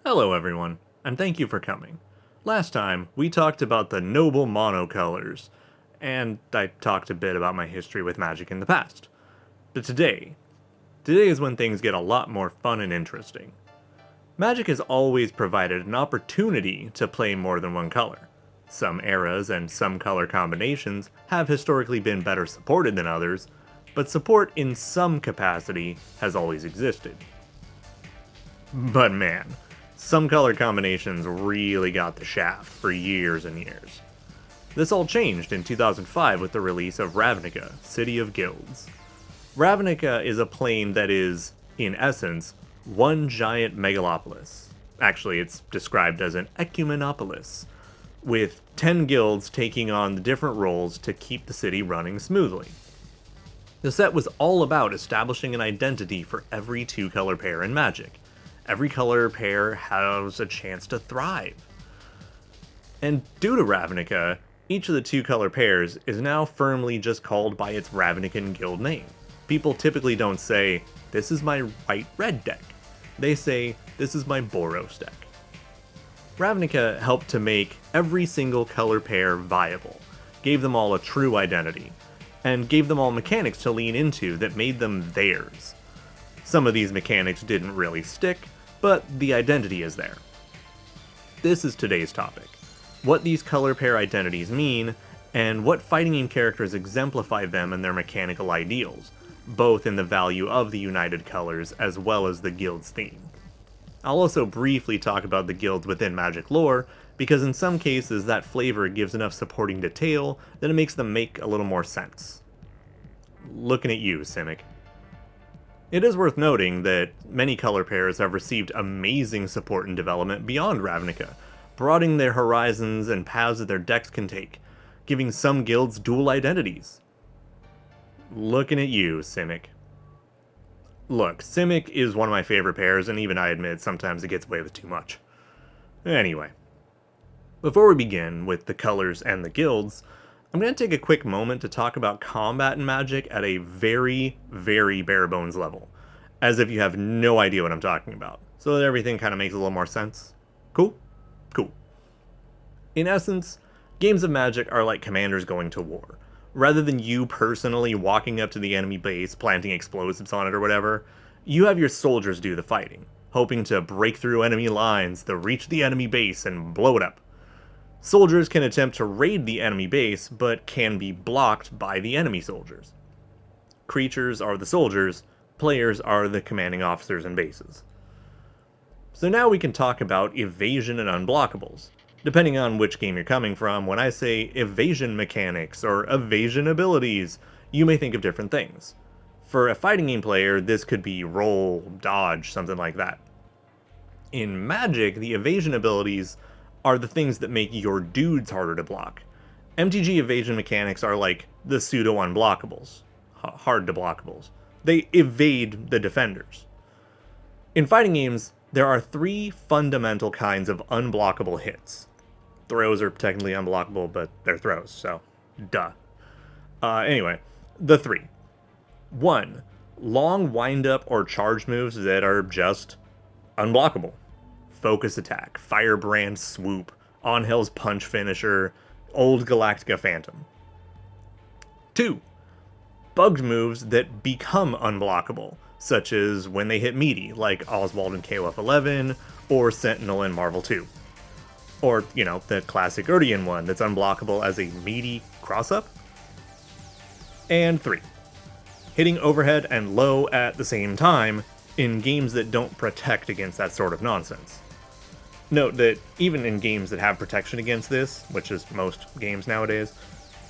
Hello everyone, and thank you for coming. Last time, we talked about the noble monocolors, and I talked a bit about my history with magic in the past. But today is when things get a lot more fun and interesting. Magic has always provided an opportunity to play more than one color. Some eras and some color combinations have historically been better supported than others, but support in some capacity has always existed. But man, some color combinations really got the shaft for years and years. This all changed in 2005 with the release of Ravnica, City of Guilds. Ravnica is a plane that is, in essence, one giant megalopolis. Actually, it's described as an ecumenopolis, with 10 guilds taking on the different roles to keep the city running smoothly. The set was all about establishing an identity for every two-color pair in Magic. Every color pair has a chance to thrive. And due to Ravnica, each of the two-color pairs is now firmly just called by its Ravnican guild name. People typically don't say, "This is my white-red deck." They say, "This is my Boros deck." Ravnica helped to make every single color pair viable, gave them all a true identity, and gave them all mechanics to lean into that made them theirs. Some of these mechanics didn't really stick, but the identity is there. This is today's topic: what these color pair identities mean, and what fighting game characters exemplify them and their mechanical ideals, both in the value of the united colors as well as the guild's theme. I'll also briefly talk about the guilds within Magic lore, because in some cases that flavor gives enough supporting detail that it makes them make a little more sense. Looking at you, Simic. It is worth noting that many color pairs have received amazing support and development beyond Ravnica, broadening their horizons and paths that their decks can take, giving some guilds dual identities. Looking at you, Simic. Look, Simic is one of my favorite pairs, and even I admit sometimes it gets away with too much. Anyway, before we begin with the colors and the guilds, I'm going to take a quick moment to talk about combat in Magic at a very, very bare bones level, as if you have no idea what I'm talking about, so that everything kind of makes a little more sense. Cool? Cool. In essence, games of Magic are like commanders going to war. Rather than you personally walking up to the enemy base, planting explosives on it or whatever, you have your soldiers do the fighting, hoping to break through enemy lines to reach the enemy base and blow it up. Soldiers can attempt to raid the enemy base, but can be blocked by the enemy soldiers. Creatures are the soldiers, players are the commanding officers and bases. So now we can talk about evasion and unblockables. Depending on which game you're coming from, when I say evasion mechanics or evasion abilities, you may think of different things. For a fighting game player, this could be roll, dodge, something like that. In Magic, the evasion abilities are the things that make your dudes harder to block. MTG evasion mechanics are like the pseudo-unblockables, hard to blockables. They evade the defenders. In fighting games, there are three fundamental kinds of unblockable hits. Throws are technically unblockable, but they're throws, so duh. Anyway, the three. 1. Long wind-up or charge moves that are just unblockable. Focus Attack, Firebrand Swoop, Onhel's Punch Finisher, Old Galactica Phantom. 2. Bugged moves that become unblockable, such as when they hit meaty, like Oswald in KOF 11, or Sentinel in Marvel 2. Or, the classic Urdian one that's unblockable as a meaty cross-up. And 3. Hitting overhead and low at the same time in games that don't protect against that sort of nonsense. Note that even in games that have protection against this, which is most games nowadays,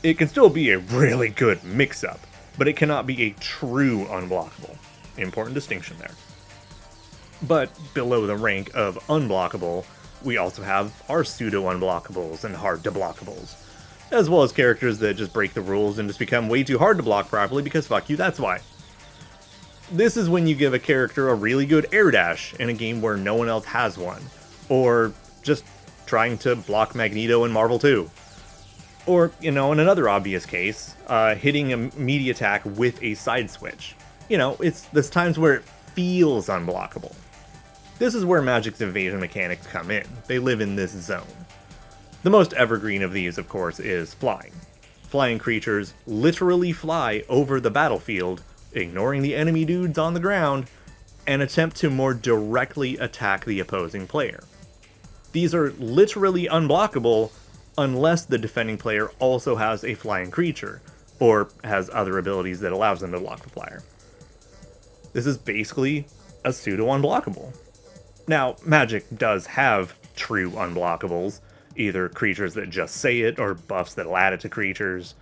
it can still be a really good mix-up, but it cannot be a true unblockable. Important distinction there. But below the rank of unblockable, we also have our pseudo-unblockables and hard-to-blockables, as well as characters that just break the rules and just become way too hard to block properly because fuck you, that's why. This is when you give a character a really good air dash in a game where no one else has one, or just trying to block Magneto in Marvel 2. Or, in another obvious case, hitting a meaty attack with a side switch. It's there's times where it feels unblockable. This is where Magic's evasion mechanics come in. They live in this zone. The most evergreen of these, of course, is flying. Flying creatures literally fly over the battlefield, ignoring the enemy dudes on the ground, and attempt to more directly attack the opposing player. These are literally unblockable unless the defending player also has a flying creature, or has other abilities that allows them to block the flyer. This is basically a pseudo-unblockable. Now, Magic does have true unblockables, either creatures that just say it or buffs that'll add it to creatures,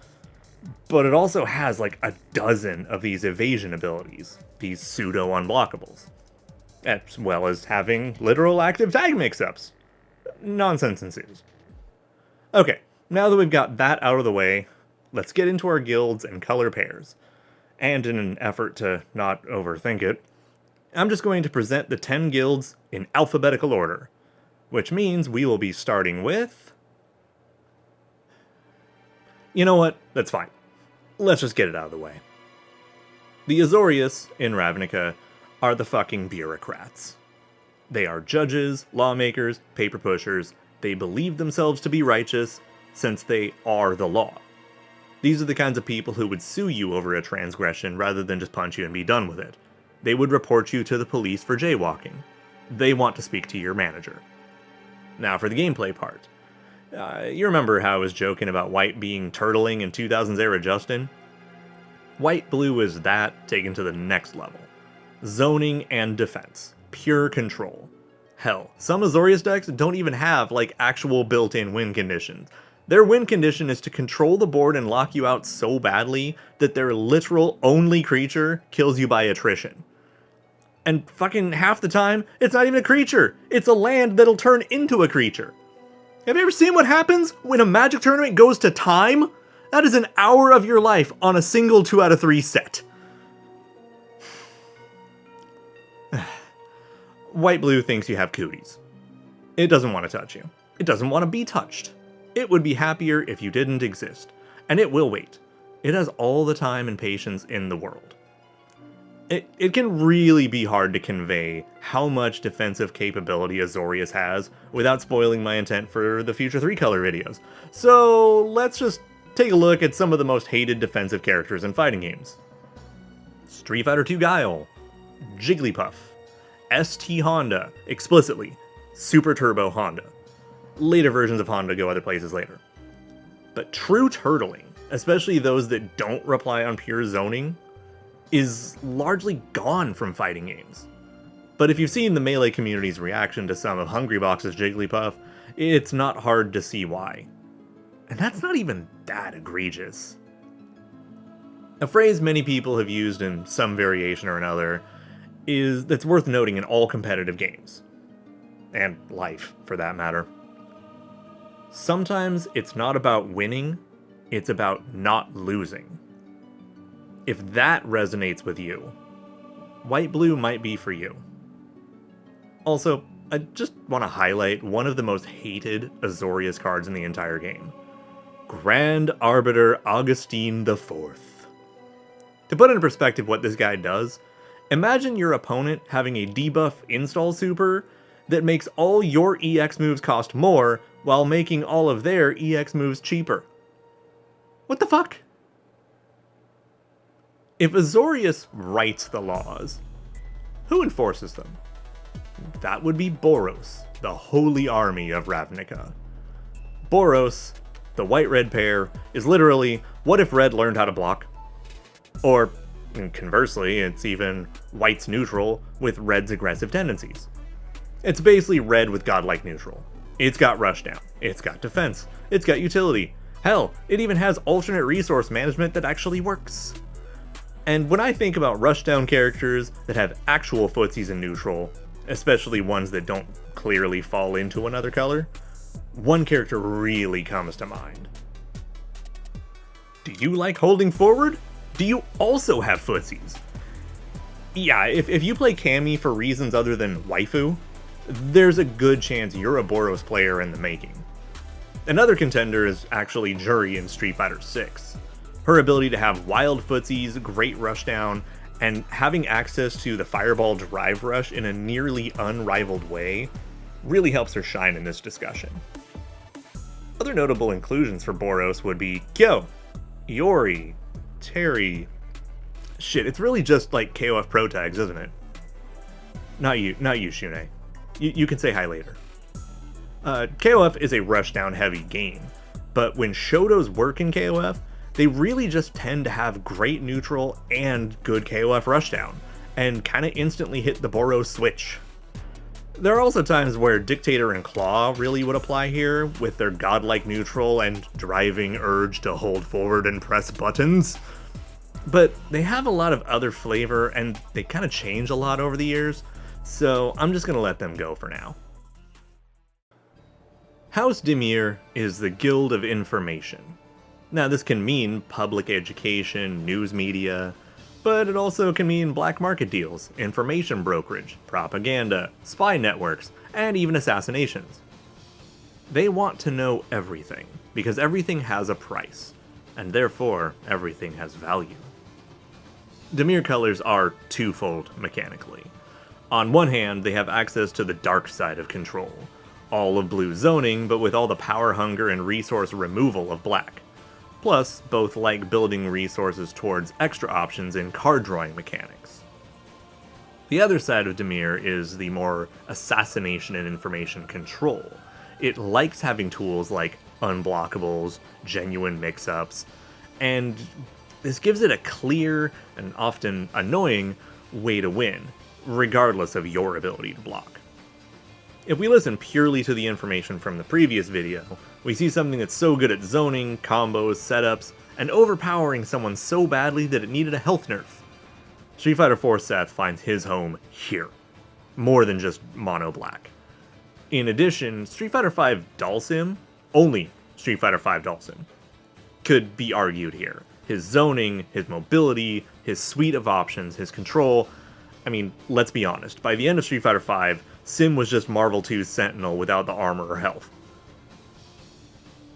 but it also has like a dozen of these evasion abilities, these pseudo-unblockables, as well as having literal active tag mix-ups. Nonsense ensues. Okay, now that we've got that out of the way, let's get into our guilds and color pairs. And in an effort to not overthink it, I'm just going to present the 10 guilds in alphabetical order, which means we will be starting with... You know what? That's fine. Let's just get it out of the way. The Azorius in Ravnica are the fucking bureaucrats. They are judges, lawmakers, paper pushers. They believe themselves to be righteous since they are the law. These are the kinds of people who would sue you over a transgression rather than just punch you and be done with it. They would report you to the police for jaywalking. They want to speak to your manager. Now for the gameplay part. You remember how I was joking about White being turtling in 2000s era Justin? White-Blue is that taken to the next level. Zoning and defense. Pure control. Hell, some Azorius decks don't even have like actual built-in win conditions. Their win condition is to control the board and lock you out so badly that their literal only creature kills you by attrition. And fucking half the time, it's not even a creature. It's a land that'll turn into a creature. Have you ever seen what happens when a Magic tournament goes to time? That is an hour of your life on a single 2 out of 3 set. White-Blue thinks you have cooties. It doesn't want to touch you. It doesn't want to be touched. It would be happier if you didn't exist. And it will wait. It has all the time and patience in the world. It can really be hard to convey how much defensive capability Azorius has without spoiling my intent for the future 3-color videos. So let's just take a look at some of the most hated defensive characters in fighting games. Street Fighter II Guile, Jigglypuff, ST Honda, explicitly, Super Turbo Honda. Later versions of Honda go other places later. But true turtling, especially those that don't rely on pure zoning, is largely gone from fighting games. But if you've seen the Melee community's reaction to some of Hungrybox's Jigglypuff, it's not hard to see why. And that's not even that egregious. A phrase many people have used in some variation or another that's worth noting in all competitive games. And life, for that matter. Sometimes it's not about winning, it's about not losing. If that resonates with you, White-Blue might be for you. Also, I just want to highlight one of the most hated Azorius cards in the entire game. Grand Arbiter Augustine IV. To put into perspective what this guy does, imagine your opponent having a debuff install super that makes all your EX moves cost more while making all of their EX moves cheaper. What the fuck? If Azorius writes the laws, who enforces them? That would be Boros, the holy army of Ravnica. Boros, the white-red pair, is literally, what if red learned how to block? Or, conversely, it's even white's neutral with red's aggressive tendencies. It's basically red with godlike neutral. It's got rushdown, it's got defense, it's got utility. Hell, it even has alternate resource management that actually works. And when I think about rushdown characters that have actual footsies in neutral, especially ones that don't clearly fall into another color, one character really comes to mind. Do you like holding forward? Do you also have footsies? Yeah, if you play Cammy for reasons other than waifu, there's a good chance you're a Boros player in the making. Another contender is actually Jury in Street Fighter VI. Her ability to have wild footsies, great rushdown, and having access to the Fireball Drive Rush in a nearly unrivaled way really helps her shine in this discussion. Other notable inclusions for Boros would be Kyo, Iori, Terry. Shit, it's really just like KOF Pro tags, isn't it? Not you, Shune. You can say hi later. KOF is a rushdown heavy game, but when Shotos work in KOF, they really just tend to have great neutral and good KOF rushdown, and kinda instantly hit the Boros switch. There are also times where Dictator and Claw really would apply here, with their godlike neutral and driving urge to hold forward and press buttons. But they have a lot of other flavor, and they kinda change a lot over the years, so I'm just gonna let them go for now. House Dimir is the Guild of Information. Now this can mean public education, news media, but it also can mean black market deals, information brokerage, propaganda, spy networks, and even assassinations. They want to know everything, because everything has a price, and therefore everything has value. Dimir colors are twofold mechanically. On one hand, they have access to the dark side of control, all of blue zoning, but with all the power hunger and resource removal of black. Plus, both like building resources towards extra options in card drawing mechanics. The other side of Dimir is the more assassination and information control. It likes having tools like unblockables, genuine mix-ups, and this gives it a clear, and often annoying, way to win, regardless of your ability to block. If we listen purely to the information from the previous video, we see something that's so good at zoning, combos, setups, and overpowering someone so badly that it needed a health nerf. Street Fighter IV Seth finds his home here, more than just mono black. In addition, Street Fighter V Dalsim, only Street Fighter V Dalsim, could be argued here. His zoning, his mobility, his suite of options, his control. I mean, let's be honest, by the end of Street Fighter V, Sim was just Marvel 2's Sentinel without the armor or health.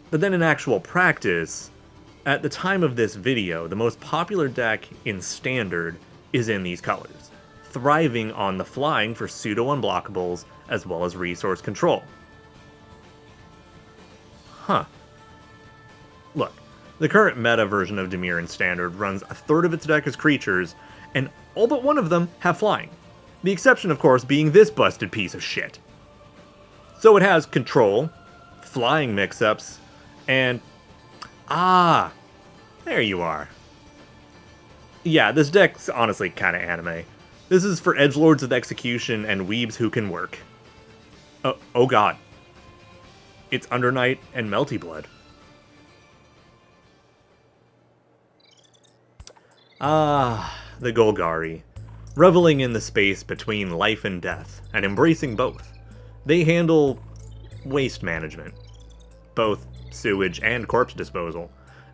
But then in actual practice, at the time of this video, the most popular deck in Standard is in these colors, thriving on the flying for pseudo-unblockables as well as resource control. Huh. Look, the current meta version of Dimir in Standard runs a third of its deck as creatures, and all but one of them have flying. The exception, of course, being this busted piece of shit. So it has control, flying mix-ups, and... ah, there you are. Yeah, this deck's honestly kinda anime. This is for edgelords with execution and weebs who can work. Oh god. It's Undernight and Melty Blood. Ah, the Golgari. Reveling in the space between life and death, and embracing both. They handle waste management, both sewage and corpse disposal,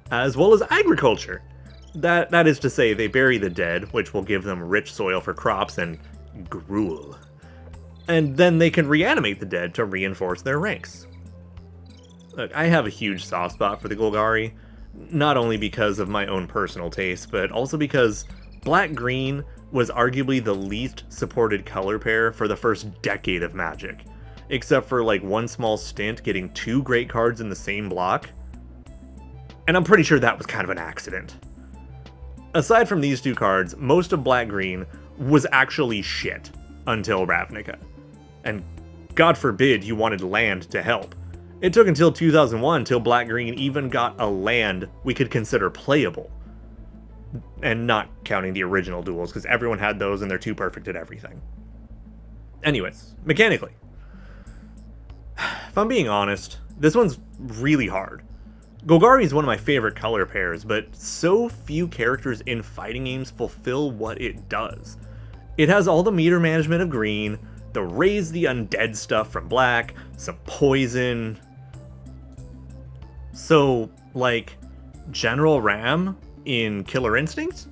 as well as agriculture. That is to say, they bury the dead, which will give them rich soil for crops and gruel. And then they can reanimate the dead to reinforce their ranks. Look, I have a huge soft spot for the Golgari, not only because of my own personal taste, but also because black-green was arguably the least supported color pair for the first decade of Magic, except for like one small stint getting 2 great cards in the same block. And I'm pretty sure that was kind of an accident. Aside from these 2 cards, most of black-green was actually shit until Ravnica. And God forbid you wanted land to help. It took until 2001 till black-green even got a land we could consider playable. And not counting the original duels, because everyone had those and they're too perfect at everything. Anyways, mechanically. If I'm being honest, this one's really hard. Golgari is one of my favorite color pairs, but so few characters in fighting games fulfill what it does. It has all the meter management of green, the raise the undead stuff from black, some poison. So, like, General Ram in Killer Instinct?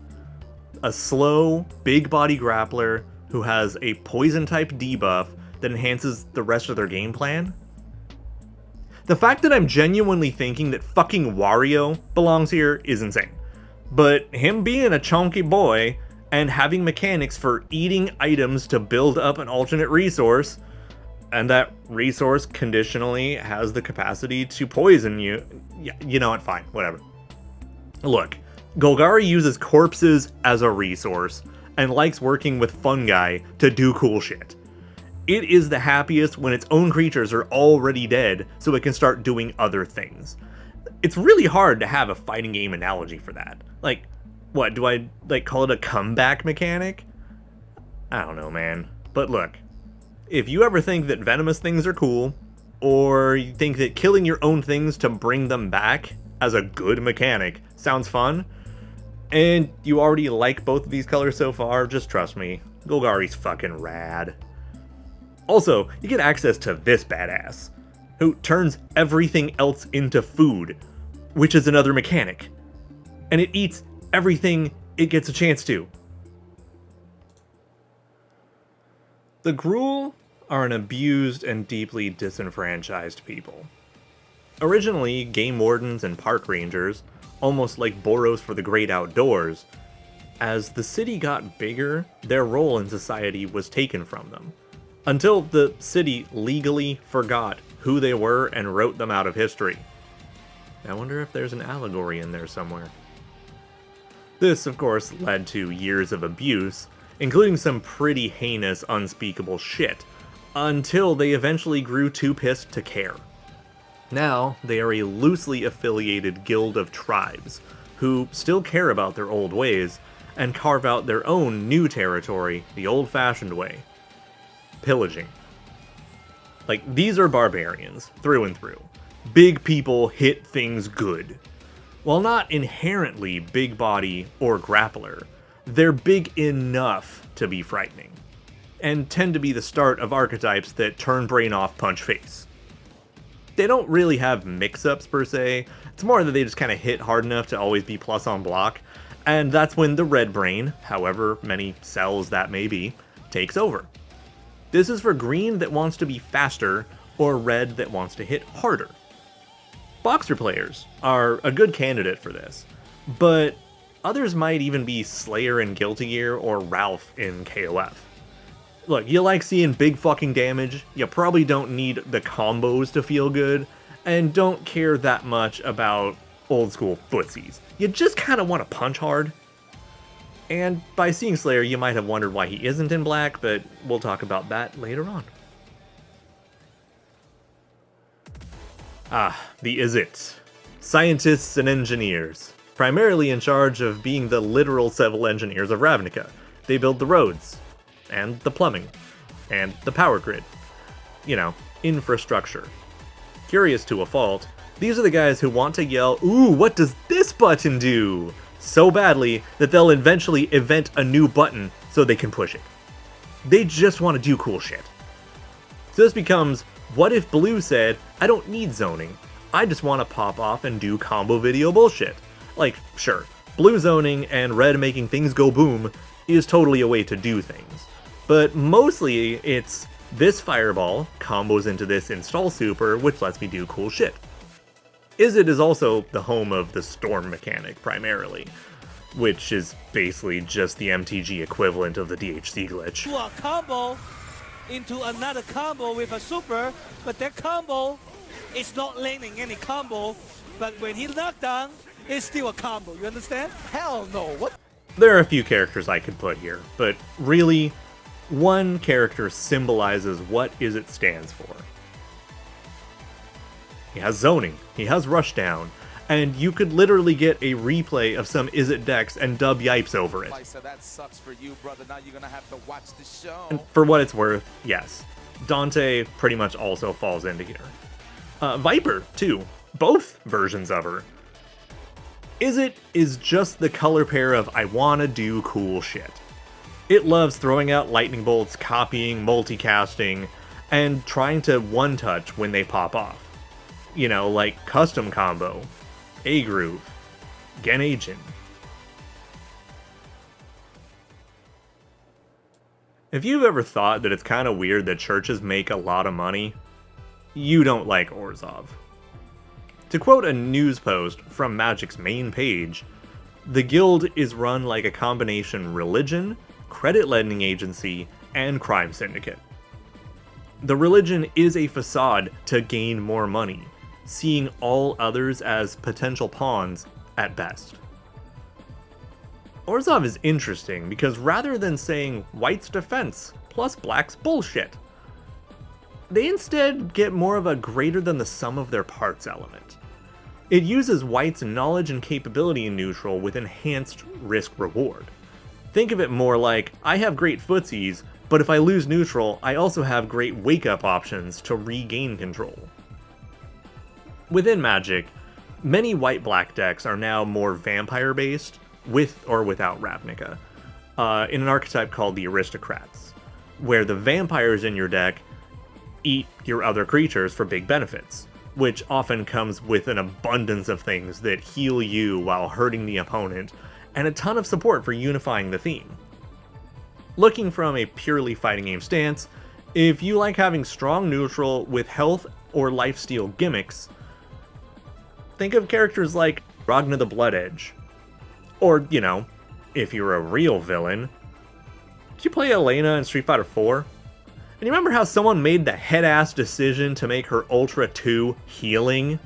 A slow, big body grappler who has a poison type debuff that enhances the rest of their game plan? The fact that I'm genuinely thinking that fucking Wario belongs here is insane. But him being a chunky boy and having mechanics for eating items to build up an alternate resource, and that resource conditionally has the capacity to poison you. Yeah, you know what, fine, whatever. Look, Golgari uses corpses as a resource, and likes working with fungi to do cool shit. It is the happiest when its own creatures are already dead, so it can start doing other things. It's really hard to have a fighting game analogy for that. Like, what, do I, like, call it a comeback mechanic? I don't know, man. But look, if you ever think that venomous things are cool, or you think that killing your own things to bring them back as a good mechanic sounds fun, and you already like both of these colors so far, just trust me, Golgari's fucking rad. Also, you get access to this badass, who turns everything else into food, which is another mechanic. And it eats everything it gets a chance to. The Gruul are an abused and deeply disenfranchised people. Originally, game wardens and park rangers, almost like Boros for the great outdoors, as the city got bigger, their role in society was taken from them, until the city legally forgot who they were and wrote them out of history. I wonder if there's an allegory in there somewhere. This, of course, led to years of abuse, including some pretty heinous, unspeakable shit, until they eventually grew too pissed to care. Now, they are a loosely affiliated guild of tribes, who still care about their old ways, and carve out their own new territory the old-fashioned way. Pillaging. Like, these are barbarians, through and through. Big people hit things good. While not inherently big body or grappler, they're big enough to be frightening, and tend to be the start of archetypes that turn brain off, punch face. They don't really have mix-ups per se, it's more that they just kind of hit hard enough to always be plus on block, and that's when the red brain, however many cells that may be, takes over. This is for green that wants to be faster, or red that wants to hit harder. Boxer players are a good candidate for this, but others might even be Slayer in Guilty Gear or Ralph in KOF. Look, you like seeing big fucking damage, you probably don't need the combos to feel good, and don't care that much about old school footsies. You just kinda wanna punch hard. And by seeing Slayer, you might have wondered why he isn't in black, but we'll talk about that later on. The Izzet. Scientists and engineers, primarily in charge of being the literal civil engineers of Ravnica. They build the roads, and the plumbing, and the power grid. You know, infrastructure. Curious to a fault, these are the guys who want to yell, "Ooh, what does this button do?" so badly that they'll eventually invent a new button so they can push it. They just want to do cool shit. So this becomes, what if Blue said, I don't need zoning, I just want to pop off and do combo video bullshit. Like, sure, Blue zoning and Red making things go boom is totally a way to do things. But mostly it's, this fireball combos into this install super, which lets me do cool shit. Izzet is also the home of the storm mechanic, primarily, which is basically just the MTG equivalent of the DHC glitch. Do a combo into another combo with a super, but that combo is not landing any combo, but when he knocked down, it's still a combo, you understand? Hell no, what? There are a few characters I could put here, but really, one character symbolizes what Izzet stands for. He has zoning, he has rushdown, and you could literally get a replay of some Izzet decks and dub yipes over it. So that sucks for you, brother. Now you're gonna have to watch the show. And for what it's worth, yes, Dante pretty much also falls into here. Viper, too. Both versions of her. Izzet is just the color pair of I wanna do cool shit. It loves throwing out lightning bolts, copying, multicasting, and trying to one-touch when they pop off. You know, like Custom Combo, A-Groove, Gen Agent. If you've ever thought that it's kind of weird that churches make a lot of money, you don't like Orzhov. To quote a news post from Magic's main page, The guild is run like a combination religion, credit lending agency, and crime syndicate. The religion is a facade to gain more money, seeing all others as potential pawns at best. Orzhov is interesting because rather than saying white's defense plus black's bullshit, they instead get more of a greater than the sum of their parts element. It uses white's knowledge and capability in neutral with enhanced risk-reward. Think of it more like, I have great footsies, but if I lose neutral, I also have great wake-up options to regain control. Within Magic, many white-black decks are now more vampire-based, with or without Ravnica, in an archetype called the Aristocrats, where the vampires in your deck eat your other creatures for big benefits, which often comes with an abundance of things that heal you while hurting the opponent, and a ton of support for unifying the theme. Looking from a purely fighting game stance, if you like having strong neutral with health or lifesteal gimmicks, think of characters like Ragna the Blood Edge. Or, you know, if you're a real villain, did you play Elena in Street Fighter 4? And you remember how someone made the head-ass decision to make her Ultra 2 healing?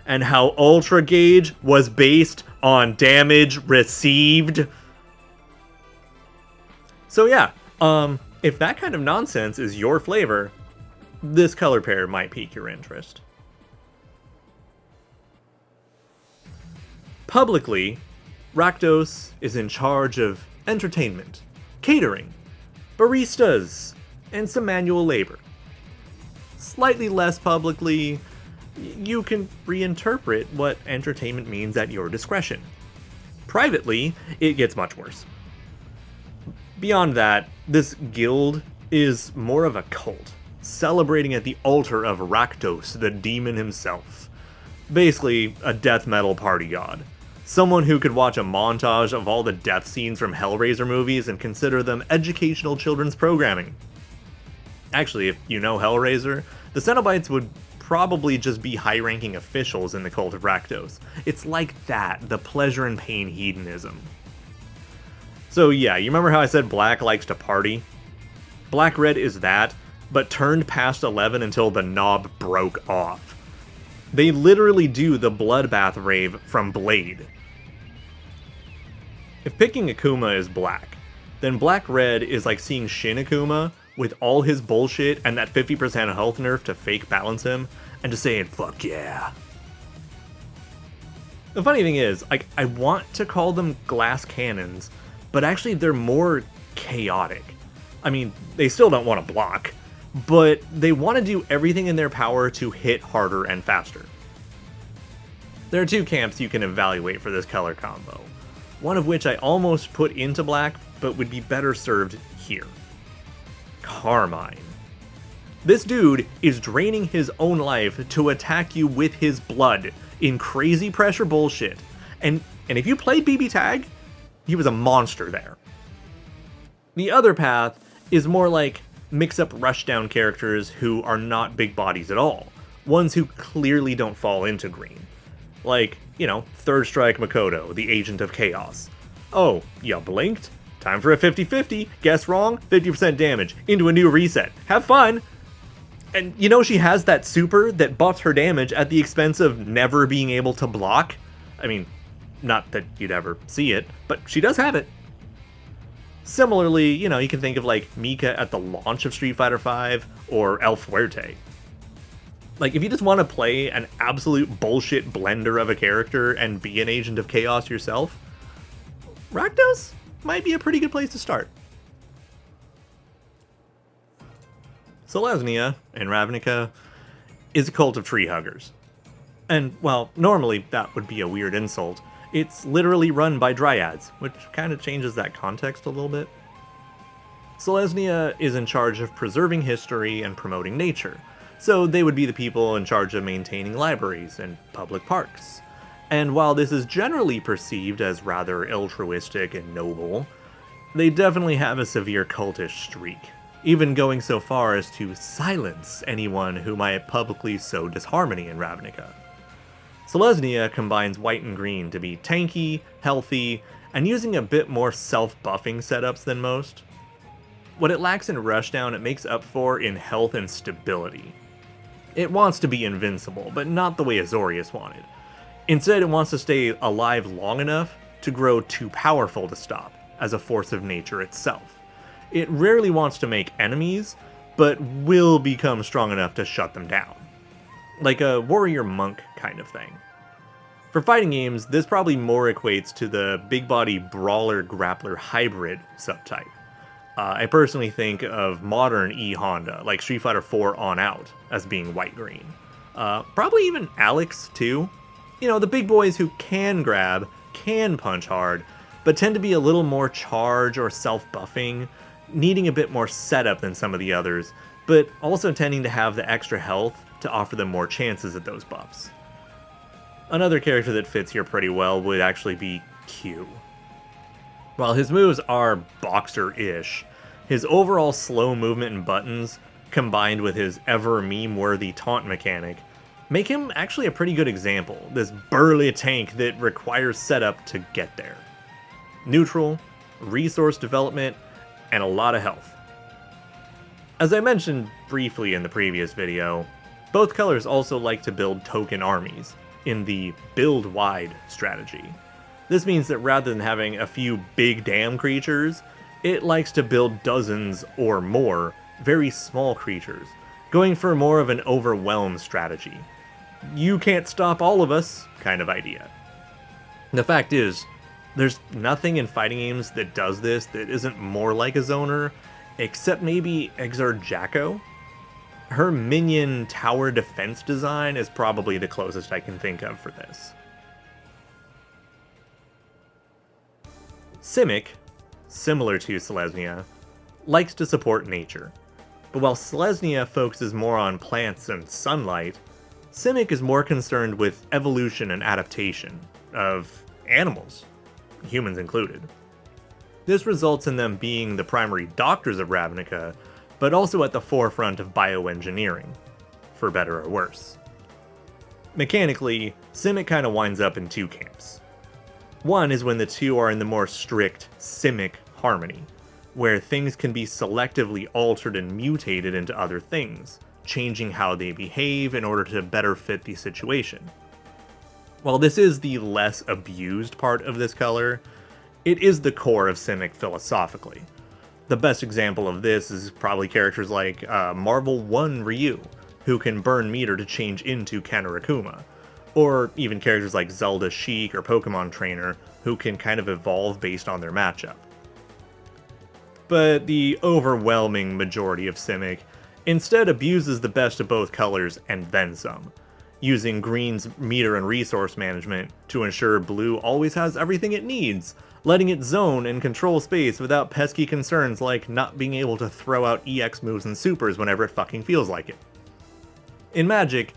And how Ultra Gauge was based on damage received? So yeah, if that kind of nonsense is your flavor, this color pair might pique your interest. Publicly, Rakdos is in charge of entertainment, catering, baristas, and some manual labor. Slightly less publicly, you can reinterpret what entertainment means at your discretion. Privately, it gets much worse. Beyond that, this guild is more of a cult, celebrating at the altar of Rakdos, the demon himself. Basically, a death metal party god. Someone who could watch a montage of all the death scenes from Hellraiser movies and consider them educational children's programming. Actually, if you know Hellraiser, the Cenobites would probably just be high-ranking officials in the cult of Rakdos. It's like that, the pleasure and pain hedonism. So yeah, you remember how I said Black likes to party? Black-Red is that, but turned past 11 until the knob broke off. They literally do the bloodbath rave from Blade. If picking Akuma is black, then Black-Red is like seeing Shin Akuma with all his bullshit and that 50% health nerf to fake balance him, and just saying, fuck yeah. The funny thing is, like, I want to call them glass cannons, but actually they're more chaotic. I mean, they still don't want to block, but they want to do everything in their power to hit harder and faster. There are two camps you can evaluate for this color combo, one of which I almost put into black, but would be better served here. Carmine. This dude is draining his own life to attack you with his blood in crazy pressure bullshit, and if you played BB Tag, he was a monster there. The other path is more like mix-up rushdown characters who are not big bodies at all, ones who clearly don't fall into green. Like, you know, Third Strike Makoto, the Agent of Chaos. Oh, you blinked? Time for a 50-50, guess wrong, 50% damage, into a new reset. Have fun! And you know she has that super that buffs her damage at the expense of never being able to block? I mean, not that you'd ever see it, but she does have it. Similarly, you know, you can think of like Mika at the launch of Street Fighter V, or El Fuerte. Like, if you just want to play an absolute bullshit blender of a character and be an Agent of Chaos yourself, Rakdos might be a pretty good place to start. Selesnya, in Ravnica, is a cult of tree huggers. And, well, normally that would be a weird insult. It's literally run by dryads, which kind of changes that context a little bit. Selesnya is in charge of preserving history and promoting nature, so they would be the people in charge of maintaining libraries and public parks. And while this is generally perceived as rather altruistic and noble, they definitely have a severe cultish streak, even going so far as to silence anyone who might publicly sow disharmony in Ravnica. Selesnya combines white and green to be tanky, healthy, and using a bit more self-buffing setups than most. What it lacks in rushdown, it makes up for in health and stability. It wants to be invincible, but not the way Azorius wanted. Instead, it wants to stay alive long enough to grow too powerful to stop, as a force of nature itself. It rarely wants to make enemies, but will become strong enough to shut them down. Like a warrior monk kind of thing. For fighting games, this probably more equates to the big body brawler grappler hybrid subtype. I personally think of modern E-Honda, like Street Fighter 4 on out, as being white-green. Probably even Alex, too. You know, the big boys who can grab, can punch hard, but tend to be a little more charge or self-buffing, needing a bit more setup than some of the others, but also tending to have the extra health to offer them more chances at those buffs. Another character that fits here pretty well would actually be Q. While his moves are boxer-ish, his overall slow movement and buttons, combined with his ever meme-worthy taunt mechanic, make him actually a pretty good example, this burly tank that requires setup to get there. Neutral, resource development, and a lot of health. As I mentioned briefly in the previous video, both colors also like to build token armies in the build wide strategy. This means that rather than having a few big damn creatures, it likes to build dozens or more very small creatures, going for more of an overwhelm strategy. You can't stop all of us kind of idea. The fact is, there's nothing in fighting games that does this that isn't more like a zoner, except maybe Exarjacko. Her minion tower defense design is probably the closest I can think of for this. Simic, similar to Selesnya, likes to support nature. But while Selesnya focuses more on plants and sunlight, Simic is more concerned with evolution and adaptation of animals, humans included. This results in them being the primary doctors of Ravnica, but also at the forefront of bioengineering, for better or worse. Mechanically, Simic kind of winds up in two camps. One is when the two are in the more strict Simic harmony, where things can be selectively altered and mutated into other things, changing how they behave in order to better fit the situation. While this is the less abused part of this color, it is the core of Simic philosophically. The best example of this is probably characters like Marvel 1 Ryu, who can burn meter to change into Kanarakuma, or even characters like Zelda Sheik or Pokemon Trainer, who can kind of evolve based on their matchup. But the overwhelming majority of Simic instead abuses the best of both colors and then some, using green's meter and resource management to ensure blue always has everything it needs, letting it zone and control space without pesky concerns like not being able to throw out EX moves and supers whenever it fucking feels like it. In Magic,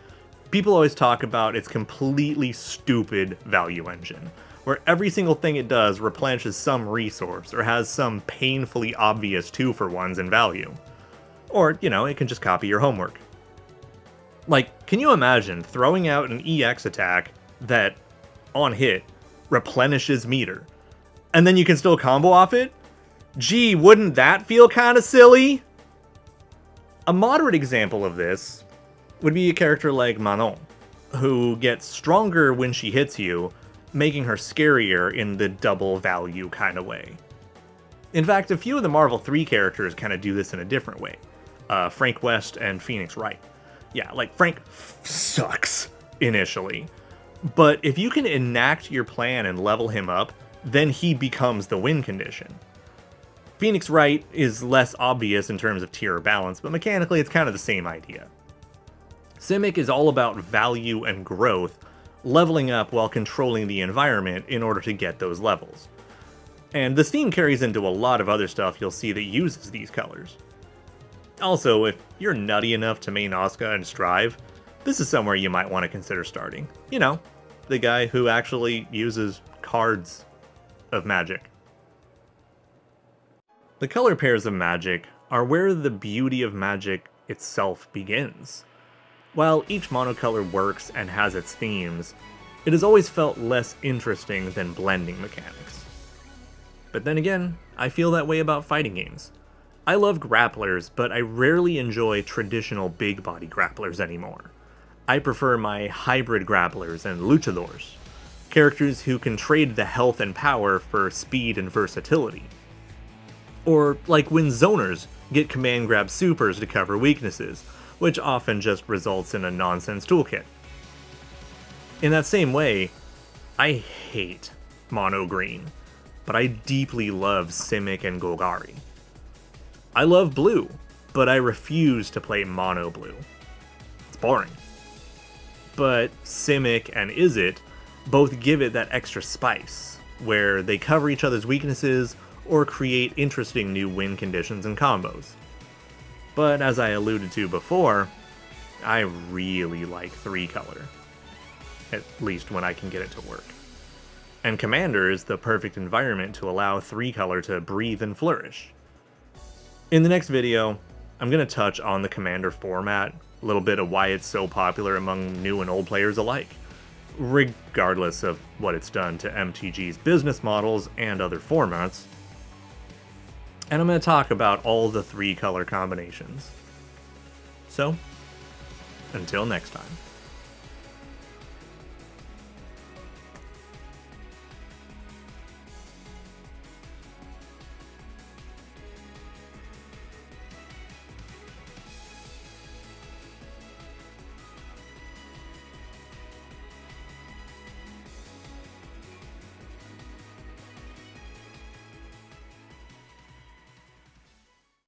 people always talk about its completely stupid value engine, where every single thing it does replenishes some resource or has some painfully obvious 2-for-1s in value. Or, you know, it can just copy your homework. Like, can you imagine throwing out an EX attack that, on hit, replenishes meter, and then you can still combo off it? Gee, wouldn't that feel kinda silly? A moderate example of this would be a character like Manon, who gets stronger when she hits you, making her scarier in the double value kind of way. In fact, a few of the Marvel 3 characters kind of do this in a different way. Frank West and Phoenix Wright. Yeah, like, Frank sucks initially, but if you can enact your plan and level him up, then he becomes the win condition. Phoenix Wright is less obvious in terms of tier balance, but mechanically it's kind of the same idea. Simic is all about value and growth, leveling up while controlling the environment in order to get those levels. And this theme carries into a lot of other stuff you'll see that uses these colors. Also, if you're nutty enough to main Asuka and Strive, this is somewhere you might want to consider starting. You know, the guy who actually uses cards of Magic. The color pairs of Magic are where the beauty of Magic itself begins. While each monocolor works and has its themes, it has always felt less interesting than blending mechanics. But then again, I feel that way about fighting games. I love grapplers, but I rarely enjoy traditional big body grapplers anymore. I prefer my hybrid grapplers and luchadors, characters who can trade the health and power for speed and versatility. Or like when zoners get command grab supers to cover weaknesses, which often just results in a nonsense toolkit. In that same way, I hate mono green, but I deeply love Simic and Golgari. I love blue, but I refuse to play mono blue. It's boring. But Simic and Izzet both give it that extra spice, where they cover each other's weaknesses or create interesting new win conditions and combos. But as I alluded to before, I really like 3-color. At least when I can get it to work. And Commander is the perfect environment to allow 3-color to breathe and flourish. In the next video, I'm going to touch on the Commander format, a little bit of why it's so popular among new and old players alike, regardless of what it's done to MTG's business models and other formats. And I'm going to talk about all the 3-color combinations. So, until next time.